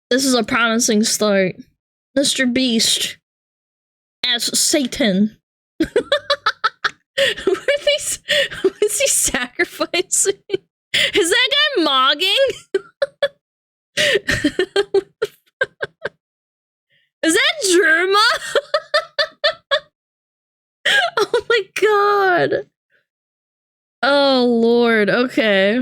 This is a promising start. Mr. Beast as Satan. Who is he sacrificing? Is that guy mogging? Is that Germa? Oh my god. Oh lord, okay.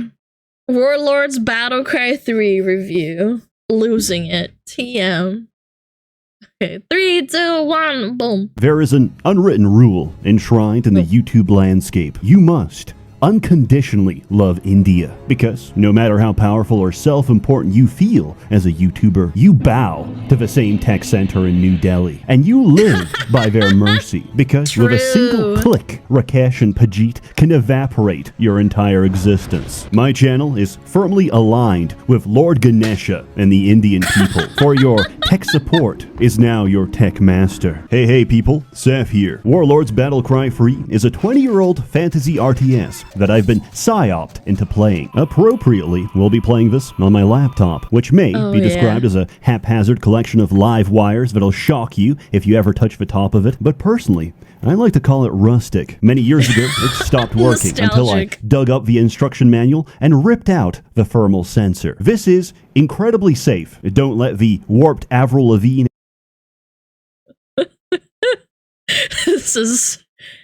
Warlords Battlecry 3 review. Losing it. TM. Okay, 3, 2, 1, boom. There is an unwritten rule enshrined in the YouTube landscape. You must unconditionally love India, because no matter how powerful or self-important you feel as a YouTuber, you bow to the same tech center in New Delhi, and you live by their mercy, because with a single click, Rakesh and Pajit can evaporate your entire existence. My channel is firmly aligned with Lord Ganesha and the Indian people, for your tech support is now your tech master. Hey people, Seth here. Warlords Battlecry 3 is a 20-year-old fantasy RTS that I've been psyoped into playing. Appropriately, we'll be playing this on my laptop, which may be described as a haphazard collection of live wires that'll shock you if you ever touch the top of it, but personally, I like to call it rustic. Many years ago, it stopped working until I dug up the instruction manual and ripped out the thermal sensor. This is incredibly safe. Don't let the warped Avril Lavigne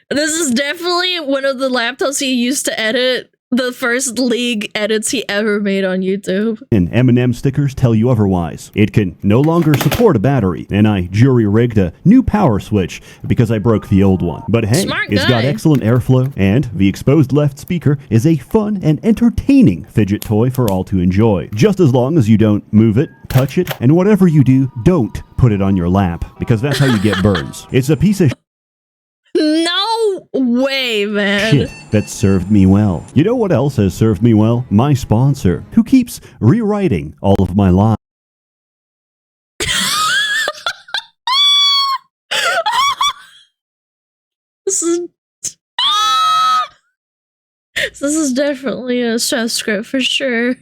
This is definitely one of the laptops he used to edit the first League edits he ever made on YouTube. And M&M stickers tell you otherwise. It can no longer support a battery, and I jury-rigged a new power switch because I broke the old one. But hey, it's got excellent airflow, and the exposed left speaker is a fun and entertaining fidget toy for all to enjoy. Just as long as you don't move it, touch it, and whatever you do, don't put it on your lap, because that's how you get burns. It's a piece of no way, man. Shit that served me well. You know what else has served me well? My sponsor, who keeps rewriting all of my lives. This is definitely a stress script for sure.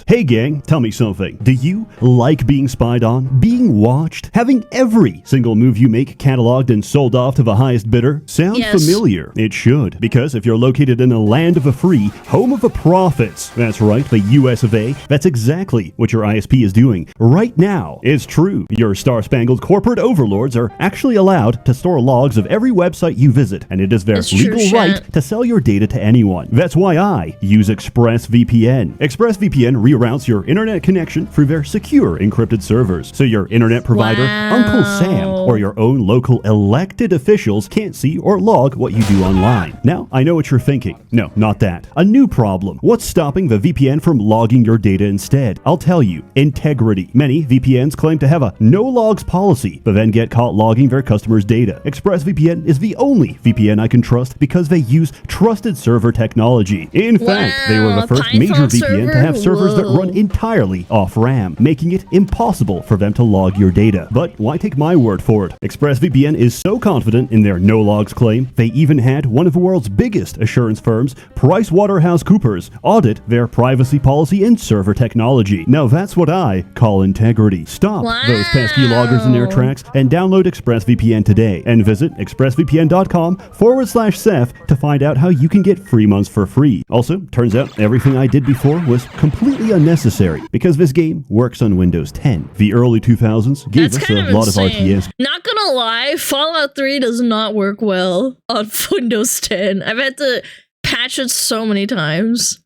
Hey gang, tell me something. Do you like being spied on, being watched, having every single move you make cataloged and sold off to the highest bidder? Sound familiar? It should, because if you're located in a land of the free, home of the profits, that's right, the US of A, that's exactly what your ISP is doing right now. It's true. Your star-spangled corporate overlords are actually allowed to store logs of every website you visit, and it is their legal right to sell your data to anyone. That's why I use ExpressVPN. ExpressVPN reroutes your internet connection through their secure encrypted servers, so your internet provider, Uncle Sam, or your own local elected officials can't see or log what you do online. Now, I know what you're thinking. No, not that. A new problem. What's stopping the VPN from logging your data instead? I'll tell you. Integrity. Many VPNs claim to have a no-logs policy, but then get caught logging their customers' data. ExpressVPN is the only VPN I can trust because they use trusted server technology. In fact, they were the first major VPN to have servers that run entirely off RAM, making it impossible for them to log your data. But why take my word for it? ExpressVPN is so confident in their no-logs claim, they even had one of the world's biggest assurance firms, PricewaterhouseCoopers, audit their privacy policy and server technology. Now that's what I call integrity. Stop those pesky loggers in their tracks and download ExpressVPN today, and visit expressvpn.com/Seth to find out how you can get 3 months for free. Also, turns out everything I did before was completely unnecessary because this game works on Windows 10. The early 2000s gave us a lot of RTS. Not gonna lie, Fallout 3 does not work well on Windows 10. I've had to patch it so many times.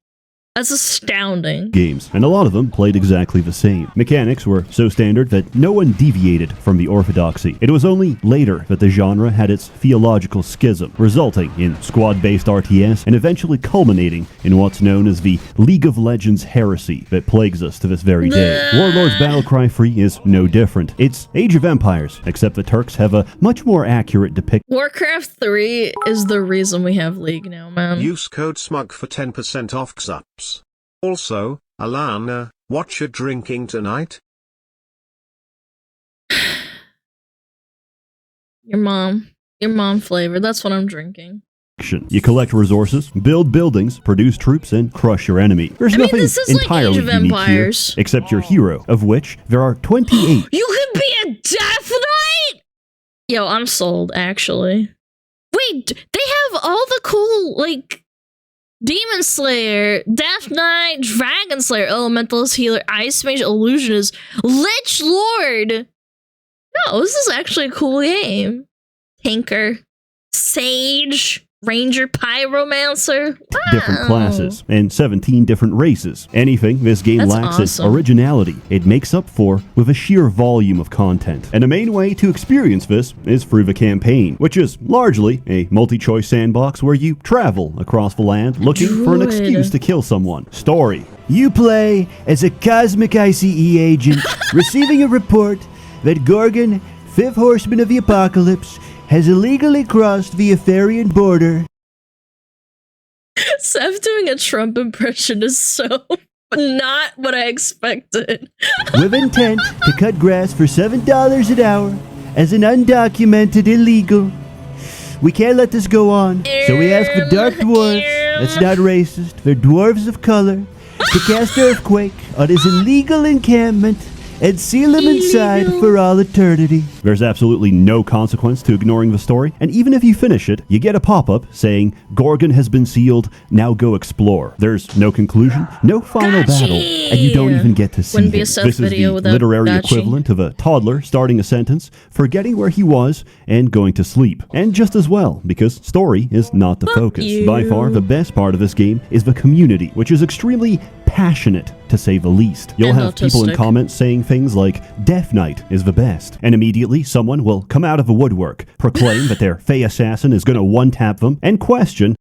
That's astounding. Games, and a lot of them played exactly the same. Mechanics were so standard that no one deviated from the orthodoxy. It was only later that the genre had its theological schism, resulting in squad-based RTS and eventually culminating in what's known as the League of Legends heresy that plagues us to this very day. Warlords Battlecry 3 is no different. It's Age of Empires, except the Turks have a much more accurate depiction. Warcraft 3 is the reason we have League now, man. Use code SMUG for 10% off XUPs. Also, Alana, what you drinking tonight? Your mom flavor. That's what I'm drinking. You collect resources, build buildings, produce troops, and crush your enemy. There's nothing this is entirely like Age of unique here, Empires. except your hero, of which there are 28. You can be a Death Knight? Yo, I'm sold, actually. Wait, they have all the cool, like, Demon Slayer, Death Knight, Dragon Slayer, Elementalist, Healer, Ice Mage, Illusionist, Lich Lord! No, this is actually a cool game. Tinker, Sage, Ranger, Pyromancer. Wow. Different classes and 17 different races. Anything this game lacks its originality, it makes up for with a sheer volume of content. And the main way to experience this is through the campaign, which is largely a multi-choice sandbox where you travel across the land looking for an excuse to kill someone. Story. You play as a cosmic ICE agent, receiving a report that Gorgon, fifth horseman of the apocalypse, has illegally crossed the Etherian border. Seth doing a Trump impression is so not what I expected. With intent to cut grass for $7 an hour as an undocumented illegal. We can't let this go on, so we ask the Dark Dwarves, that's not racist, they're dwarves of color, to cast Earthquake on his illegal encampment and seal him inside for all eternity. There's absolutely no consequence to ignoring the story, and even if you finish it, you get a pop-up saying, Gorgon has been sealed, now go explore. There's no conclusion, no final battle, and you don't even get to see him. This is the literary equivalent of a toddler starting a sentence, forgetting where he was, and going to sleep. And just as well, because story is not the focus. By far, the best part of this game is the community, which is extremely passionate, to say the least. You'll have people in comments saying things like, Death Knight is the best, and immediately someone will come out of the woodwork, proclaim that their Fey assassin is going to one-tap them, and question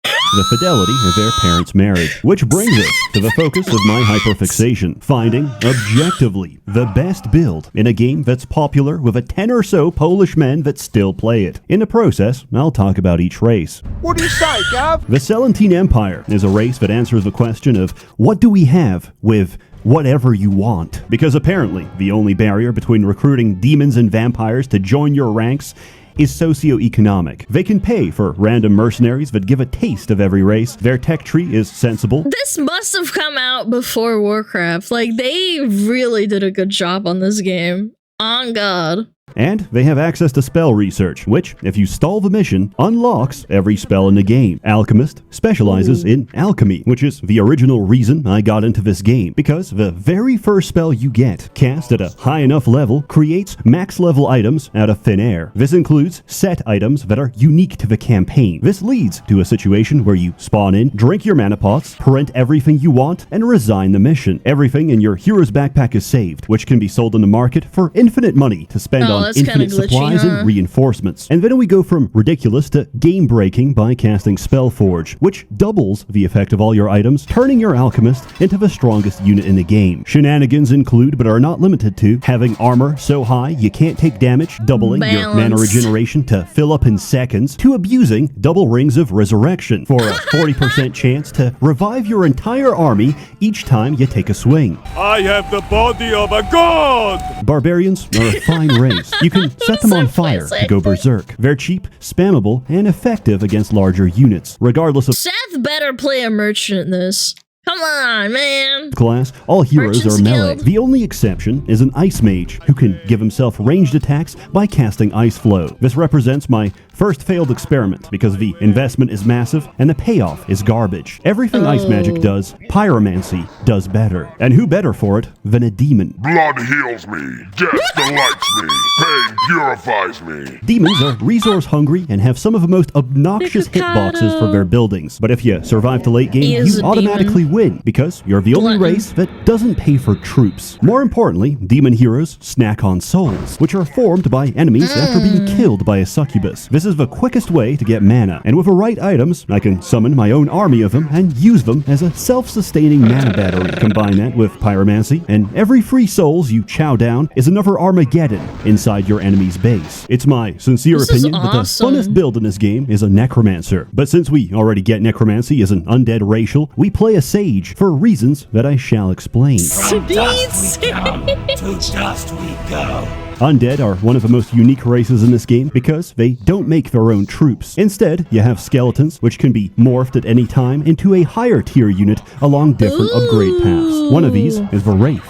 the fidelity of their parents' marriage. Which brings us to the focus of my hyperfixation, finding, objectively, the best build in a game that's popular with a 10 or so Polish men that still play it. In the process, I'll talk about each race. What do you say, Gav? The Celentine Empire is a race that answers the question of, what do we have with whatever you want? Because apparently, the only barrier between recruiting demons and vampires to join your ranks is socioeconomic. They can pay for random mercenaries that give a taste of every race. Their tech tree is sensible. This must have come out before Warcraft. Like, they really did a good job on this game. On God. And they have access to spell research, which, if you stall the mission, unlocks every spell in the game. Alchemist specializes in alchemy, which is the original reason I got into this game, because the very first spell you get, cast at a high enough level, creates max level items out of thin air. This includes set items that are unique to the campaign. This leads to a situation where you spawn in, drink your mana pots, print everything you want, and resign the mission. Everything in your hero's backpack is saved, which can be sold in the market for infinite money to spend on infinite supplies and reinforcements. And then we go from ridiculous to game-breaking by casting Spellforge, which doubles the effect of all your items, turning your alchemist into the strongest unit in the game. Shenanigans include, but are not limited to, having armor so high you can't take damage, doubling your mana regeneration to fill up in seconds, to abusing double rings of resurrection for a 40% chance to revive your entire army each time you take a swing. I have the body of a god! Barbarians are a fine race. You can set them on fire to go berserk. They're cheap, spammable, and effective against larger units. Regardless of Seth better play a merchant in this. Come on, man. Class, all heroes are melee. The only exception is an ice mage who can give himself ranged attacks by casting ice flow. This represents my first failed experiment because the investment is massive and the payoff is garbage. Everything ice magic does, pyromancy does better. And who better for it than a demon? Blood heals me, death delights me, pain purifies me. Demons are resource hungry and have some of the most obnoxious hitboxes for their buildings. But if you survive to late game, you automatically win because you're the only race that doesn't pay for troops. More importantly, demon heroes snack on souls, which are formed by enemies after being killed by a succubus. This is the quickest way to get mana, and with the right items, I can summon my own army of them and use them as a self-sustaining mana battery. Combine that with pyromancy, and every free souls you chow down is another Armageddon inside your enemy's base. It's my sincere opinion that the funnest build in this game is a necromancer. But since we already get necromancy as an undead racial, we play a sage for reasons that I shall explain. From dust we come, to dust we go. Undead are one of the most unique races in this game because they don't make their own troops. Instead, you have skeletons, which can be morphed at any time into a higher tier unit along different upgrade paths. One of these is the Wraith,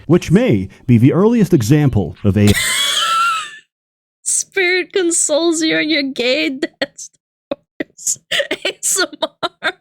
which may be the earliest example of a Spirit consoles you on your gay death stories. ASMR.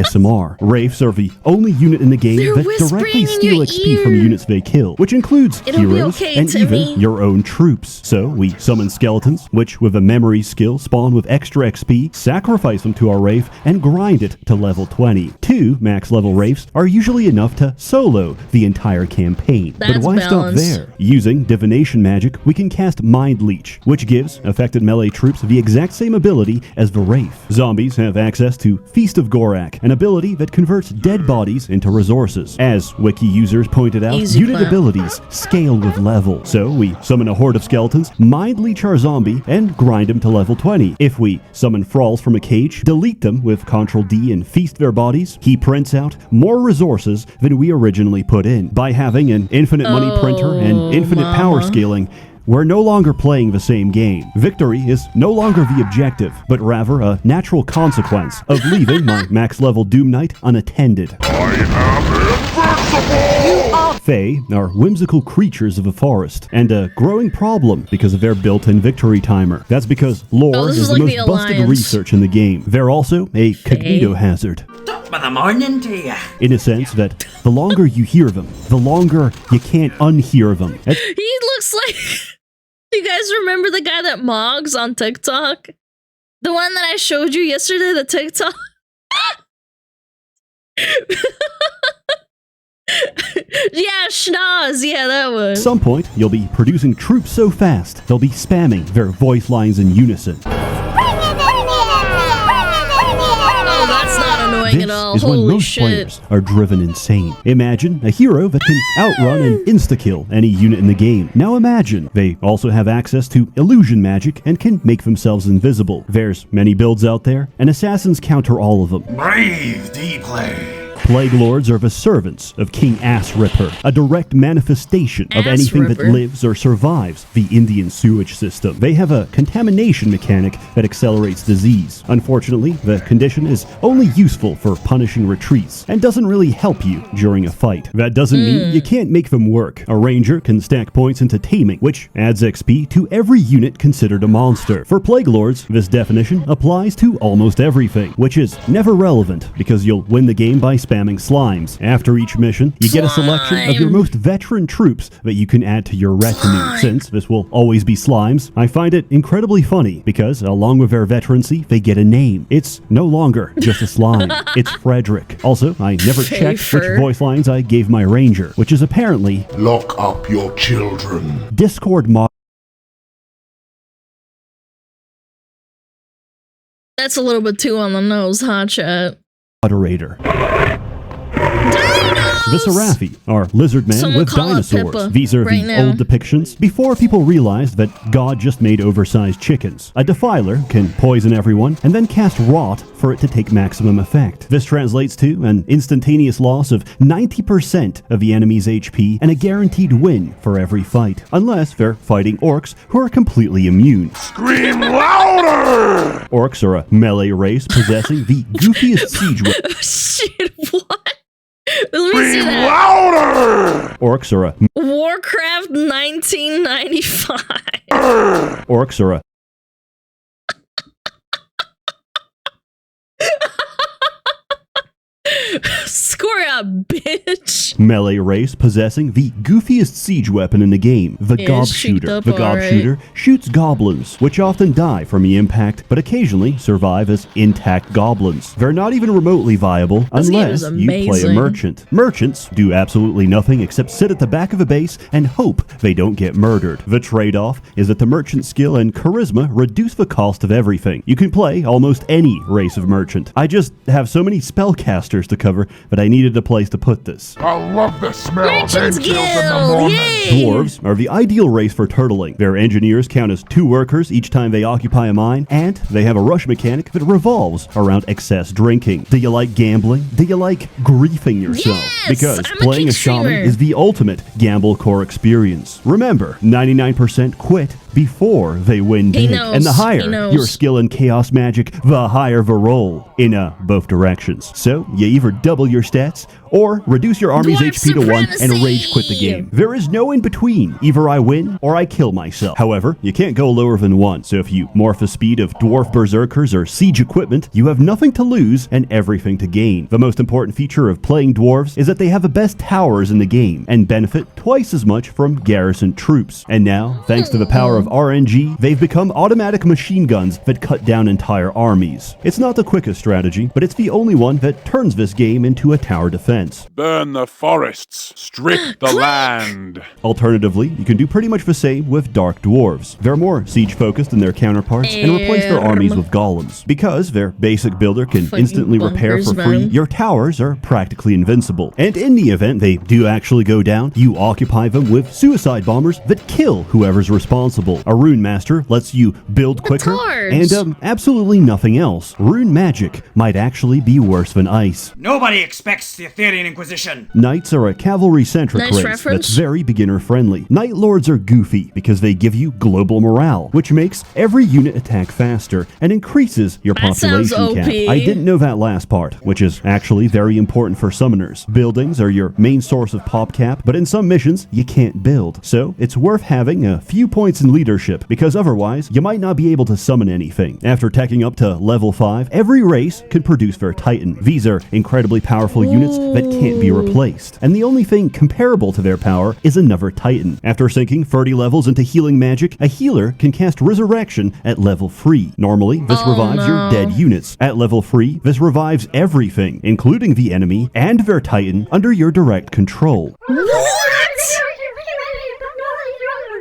SMR. Wraiths are the only unit in the game They're that whispering directly in steal your XP from ear. units they kill, which includes It'll be heroes okay, and Timmy. even your own troops. So we summon skeletons, which with a memory skill spawn with extra XP, sacrifice them to our Wraith, and grind it to level 20. 2 max level Wraiths are usually enough to solo the entire campaign. But That's why balanced. stop there? Using divination magic, we can cast Mind Leech, which gives affected melee troops the exact same ability as the Wraith. Zombies have access to Feast of Gorak, an ability that converts dead bodies into resources. As wiki users pointed out, Easy unit clap. abilities scale with level. So we summon a horde of skeletons, Mind Leech our zombie, and grind him to level 20. If we summon thralls from a cage, delete them with Ctrl D and feast their bodies, he prints out more resources than we originally put in. By having an infinite money printer and infinite power scaling, we're no longer playing the same game. Victory is no longer the objective, but rather a natural consequence of leaving my max level Doom Knight unattended. I am invincible! Fae are whimsical creatures of the forest, and a growing problem because of their built-in victory timer. That's because lore Oh, this is is the like most the busted Alliance. research in the game. They're also a cognito hazard, Top of the morning to you. in a sense that the longer you hear them, the longer you can't unhear them. He looks like... You guys remember the guy that mogs on TikTok? The one that I showed you yesterday, the TikTok? Yeah, Schnoz. Yeah, that At one. some point, you'll be producing troops so fast, they'll be spamming their voice lines in unison. Oh, that's not annoying This at all. is when Holy most shit. players are driven insane. Imagine a hero that can outrun and insta-kill any unit in the game. Now imagine they also have access to illusion magic and can make themselves invisible. There's many builds out there, and assassins counter all of them. Breathe deeply. Plague Lords are the servants of King Ass Ripper, a direct manifestation of Ass anything that Ripper. lives or survives the Indian sewage system. They have a contamination mechanic that accelerates disease. Unfortunately, the condition is only useful for punishing retreats and doesn't really help you during a fight. That doesn't mean you can't make them work. A ranger can stack points into taming, which adds XP to every unit considered a monster. For Plague Lords, this definition applies to almost everything, which is never relevant because you'll win the game by spamming slimes. After each mission, you get a selection of your Slime. most veteran troops that you can add to your retinue. Since this will always be slimes, I find it incredibly funny because along with their veterancy, they get a name. It's no longer just a slime. It's Frederick. Also, I never checked which Fafer. voice lines I gave my ranger, which is apparently Lock up your children. Discord That's a little bit too on the nose, huh, chat? moderator. The Serathi are lizard men Someone with call out dinosaurs. Pippa These are right the now. old depictions before people realized that God just made oversized chickens. A defiler can poison everyone and then cast rot for it to take maximum effect. This translates to an instantaneous loss of 90% of the enemy's HP and a guaranteed win for every fight, unless they're fighting orcs who are completely immune. Scream louder! Orcs are a melee race possessing the goofiest siege weapon. Shit, what? Let me see Scream that. louder! Orcs are a Warcraft 1995. orcs are a Score out, bitch. melee race possessing the goofiest siege weapon in the game, the Yeah, Gob it's cheeked Shooter. up The Gob alright. Shooter shoots goblins, which often die from the impact, but occasionally survive as intact goblins. They're not even remotely viable This game unless is you play a amazing. merchant. Merchants do absolutely nothing except sit at the back of a base and hope they don't get murdered. The trade-off is that the merchant skill and charisma reduce the cost of everything. You can play almost any race of merchant. I just have so many spellcasters to cover that I need needed a place to put this. I love the smell of Merchants eggshells in the Guild! morning. Yay! Dwarves are the ideal race for turtling. Their engineers count as 2 workers each time they occupy a mine, and they have a rush mechanic that revolves around excess drinking. Do you like gambling? Do you like griefing yourself? Yes! Because I'm a playing a kick shaman streamer. is the ultimate gamble core experience. Remember, 99% quit before they win He big. knows. And the He higher knows. your skill in chaos magic, the higher the roll in both directions. So you either double your stats or reduce your army's Dwarf HP to 1 and supremacy! rage quit the game. There is no in between. Either I win or I kill myself. However, you can't go lower than 1. So if you morph the speed of dwarf berserkers or siege equipment, you have nothing to lose and everything to gain. The most important feature of playing dwarves is that they have the best towers in the game and benefit twice as much from garrison troops. And now, thanks to the power of RNG, they've become automatic machine guns that cut down entire armies. It's not the quickest strategy, but it's the only one that turns this game into a tower defense. Burn the forests. Strip the land. Alternatively, you can do pretty much the same with Dark Dwarves. They're more siege-focused than their counterparts and replace their armies with golems. Because their basic builder can Fucking instantly repair for bunkers, free, man. your towers are practically invincible. And in the event they do actually go down, you occupy them with suicide bombers that kill whoever's responsible. A Rune Master lets you build quicker, Retards. and absolutely nothing else. Rune magic might actually be worse than ice. Nobody expects the Ethereum Inquisition. Knights are a cavalry-centric Nice race reference. that's very beginner-friendly. Night Lords are goofy because they give you global morale, which makes every unit attack faster and increases your That sounds population cap. OP. I didn't know that last part, which is actually very important for summoners. Buildings are your main source of pop cap, but in some missions, you can't build. So it's worth having a few points in leadership, because otherwise, you might not be able to summon anything. After teching up to level 5, every race can produce their Titan. These are incredibly powerful units that can't be replaced. And the only thing comparable to their power is another Titan. After sinking 30 levels into healing magic, a healer can cast Resurrection at level 3. Normally, this revives your dead units. At level 3, this revives everything, including the enemy and their Titan, under your direct control.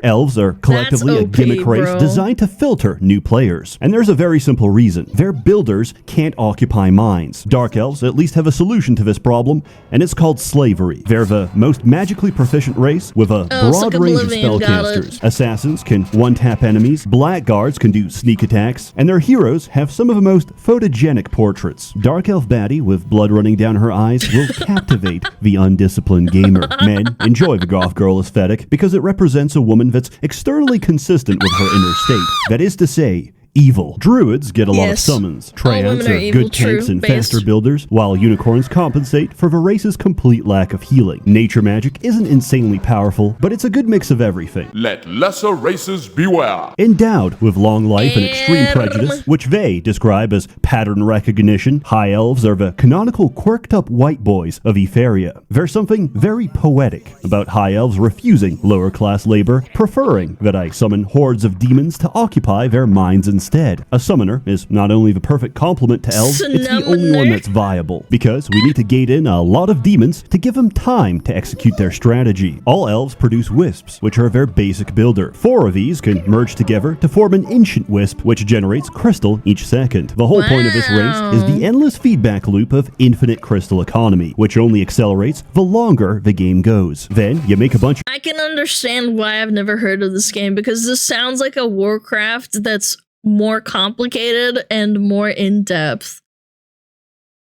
Elves are collectively That's a gimmick OP, race bro. designed to filter new players. And there's a very simple reason. Their builders can't occupy mines. Dark Elves at least have a solution to this problem, and it's called slavery. They're the most magically proficient race with a Oh, broad Sick range of Oblivion, got it. spellcasters. Assassins can one-tap enemies, blackguards can do sneak attacks, and their heroes have some of the most photogenic portraits. Dark Elf baddie with blood running down her eyes will captivate the undisciplined gamer. Men enjoy the goth girl aesthetic because it represents a woman that's externally consistent with her inner state. That is to say, evil. Druids get a lot of Yes. summons. All Triads women are are evil, good tanks true, and based. faster builders, while unicorns compensate for the race's complete lack of healing. Nature magic isn't insanely powerful, but it's a good mix of everything. Let lesser races beware. Endowed with long life and extreme prejudice, which they describe as pattern recognition, high elves are the canonical quirked-up white boys of Etheria. There's something very poetic about high elves refusing lower-class labor, preferring that I summon hordes of demons to occupy their minds instead. A summoner is not only the perfect complement to elves, it's the only one Summoner. that's viable, because we need to gate in a lot of demons to give them time to execute their strategy. All elves produce wisps, which are their basic builder. 4 of these can merge together to form an ancient wisp, which generates crystal each second. The whole point of this race is the endless feedback loop of infinite crystal economy, which only accelerates the longer the game goes. Then you make a bunch I can understand why I've never heard of this game, because this sounds like a Warcraft that's more complicated and more in-depth.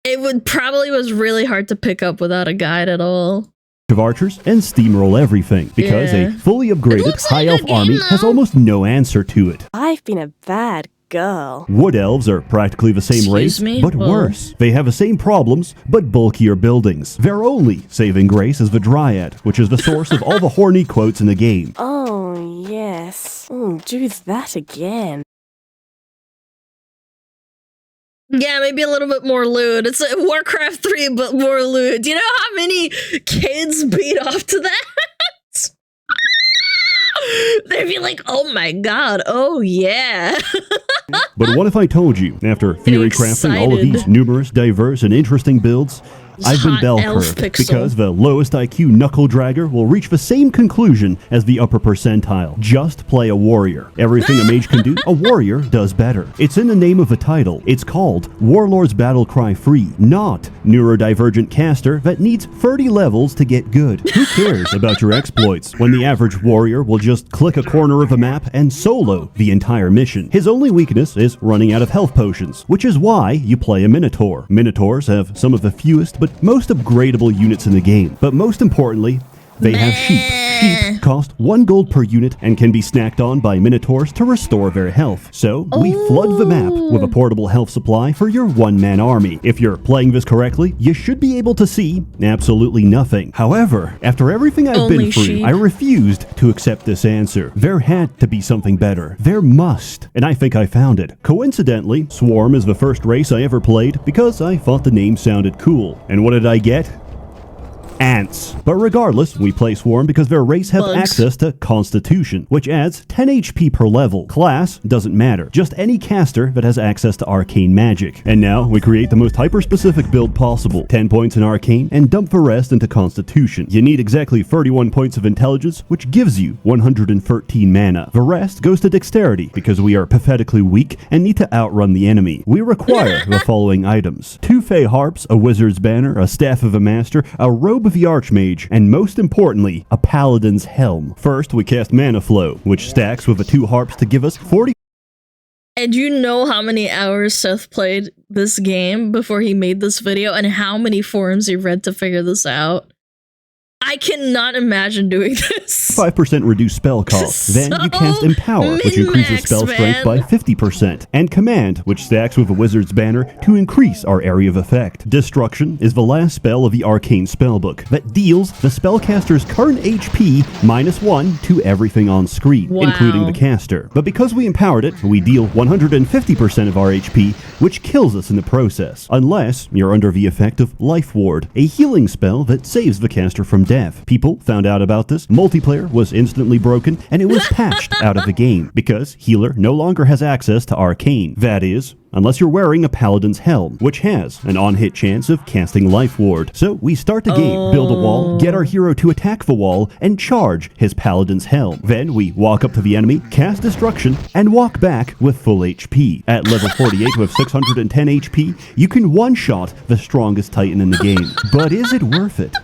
It would probably was really hard to pick up without a guide at all. of archers and steamroll everything, because Yeah. a fully upgraded looks like high a elf good game, army has though. almost no answer to it. I've been a bad girl. Wood elves are practically the same Excuse race, me? but Well- worse. They have the same problems, but bulkier buildings. Their only saving grace is the Dryad, which is the source of all the horny quotes in the game. Oh, yes. Do that again. Yeah, maybe a little bit more lewd. It's like Warcraft 3, but more lewd. Do you know how many kids beat off to that? They'd be like, oh my god, oh yeah. But what if I told you, after theory crafting all of excited. these numerous, diverse, and interesting builds, I've been Hot bell elf curved pixel. because the lowest IQ knuckle dragger will reach the same conclusion as the upper percentile. Just play a warrior. Everything a mage can do, a warrior does better. It's in the name of the title. It's called Warlords Battlecry Free, not neurodivergent caster that needs 30 levels to get good. Who cares about your exploits when the average warrior will just click a corner of a map and solo the entire mission? His only weakness is running out of health potions, which is why you play a Minotaur. Minotaurs have some of the fewest but most upgradable units in the game. But most importantly, they have sheep. Sheep cost 1 gold per unit and can be snacked on by Minotaurs to restore their health. So, we flood the map with a portable health supply for your one-man army. If you're playing this correctly, you should be able to see absolutely nothing. However, after everything I've Only been through, sheep. I refused to accept this answer. There had to be something better. There must. And I think I found it. Coincidentally, Swarm is the first race I ever played because I thought the name sounded cool. And what did I get? Ants. But regardless, we play Swarm because their race have Bugs. access to Constitution, which adds 10 HP per level. Class doesn't matter, just any caster that has access to arcane magic. And now, we create the most hyper-specific build possible. 10 points in arcane, and dump the rest into Constitution. You need exactly 31 points of intelligence, which gives you 113 mana. The rest goes to dexterity, because we are pathetically weak and need to outrun the enemy. We require the following items: 2 Fey Harps, a Wizard's Banner, a Staff of a Master, a Robe of the Archmage, and most importantly, a Paladin's Helm. First, we cast Mana Flow, which stacks with the 2 harps to give us 40. And you know how many hours Seth played this game before he made this video and how many forums he read to figure this out? I cannot imagine doing this. 5% reduced spell cost. Then you cast So Empower, which increases min-max, spell strength man. by 50%. And Command, which stacks with a Wizard's Banner to increase our area of effect. Destruction is the last spell of the Arcane Spellbook that deals the spellcaster's current HP -1 to everything on screen, Wow. including the caster. But because we empowered it, we deal 150% of our HP, which kills us in the process. Unless you're under the effect of Life Ward, a healing spell that saves the caster from death. People found out about this, multiplayer was instantly broken, and it was patched out of the game, because Healer no longer has access to Arcane. That is, unless you're wearing a Paladin's Helm, which has an on-hit chance of casting Life Ward. So we start the game, build a wall, get our hero to attack the wall, and charge his Paladin's Helm. Then we walk up to the enemy, cast Destruction, and walk back with full HP. At level 48 with 610 HP, you can one-shot the strongest Titan in the game. But is it worth it?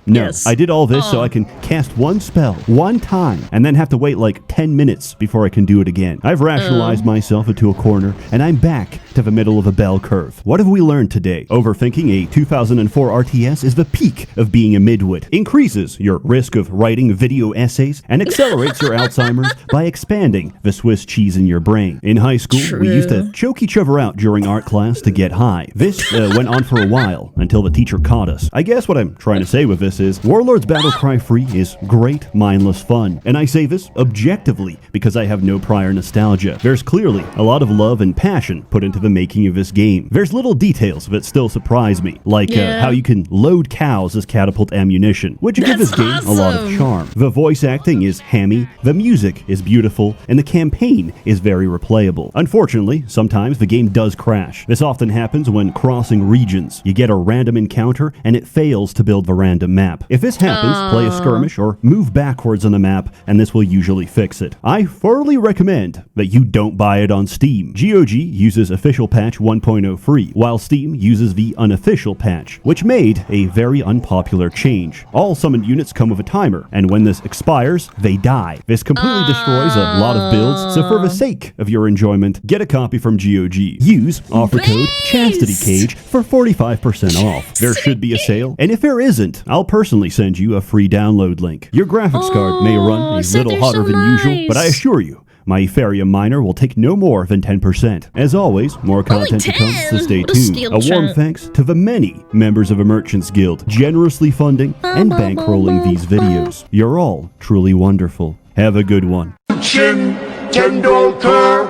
No, Yes. I did all this so I can cast one spell, one time, and then have to wait like 10 minutes before I can do it again. I've rationalized myself into a corner, and I'm back to the middle of a bell curve. What have we learned today? Overthinking a 2004 RTS is the peak of being a midwit. Increases your risk of writing video essays, and accelerates your Alzheimer's by expanding the Swiss cheese in your brain. In high school, we used to choke each other out during art class to get high. This went on for a while, until the teacher caught us. I guess what I'm trying to say with this is, Warlords Battlecry Free is great, mindless fun. And I say this objectively, because I have no prior nostalgia. There's clearly a lot of love and passion put into the making of this game. There's little details that still surprise me, like how you can load cows as catapult ammunition, which give this game a lot of charm. The voice acting is hammy, the music is beautiful, and the campaign is very replayable. Unfortunately, sometimes the game does crash. This often happens when crossing regions. You get a random encounter, and it fails to build the random map. If this happens, play a skirmish or move backwards on the map, and this will usually fix it. I thoroughly recommend that you don't buy it on Steam. GOG uses official patch 1.0 free, while Steam uses the unofficial patch, which made a very unpopular change. All summoned units come with a timer, and when this expires, they die. This completely destroys a lot of builds, so for the sake of your enjoyment, get a copy from GOG. Use offer code ChastityCage for 45% off. There should be a sale, and if there isn't, I'll personally send you a free download link. Your graphics card may run a Seth, little you're hotter so than usual, but I nice. assure you, my Ethereum miner will take no more than 10%. As always, more content to come, so 10? stay What a tuned. steal A warm chat. thanks to the many members of a Merchants Guild generously funding and bankrolling these videos. You're all truly wonderful. Have a good one. Chin, Tendolkar,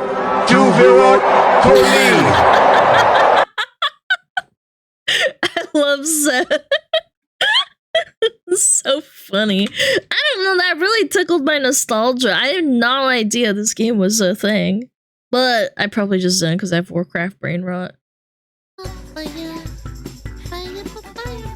to Virat Kohli. I love Seth. So funny. I don't know, that really tickled my nostalgia. I had no idea this game was a thing. But I probably just didn't because I have Warcraft brain rot. Fire, fire, fire.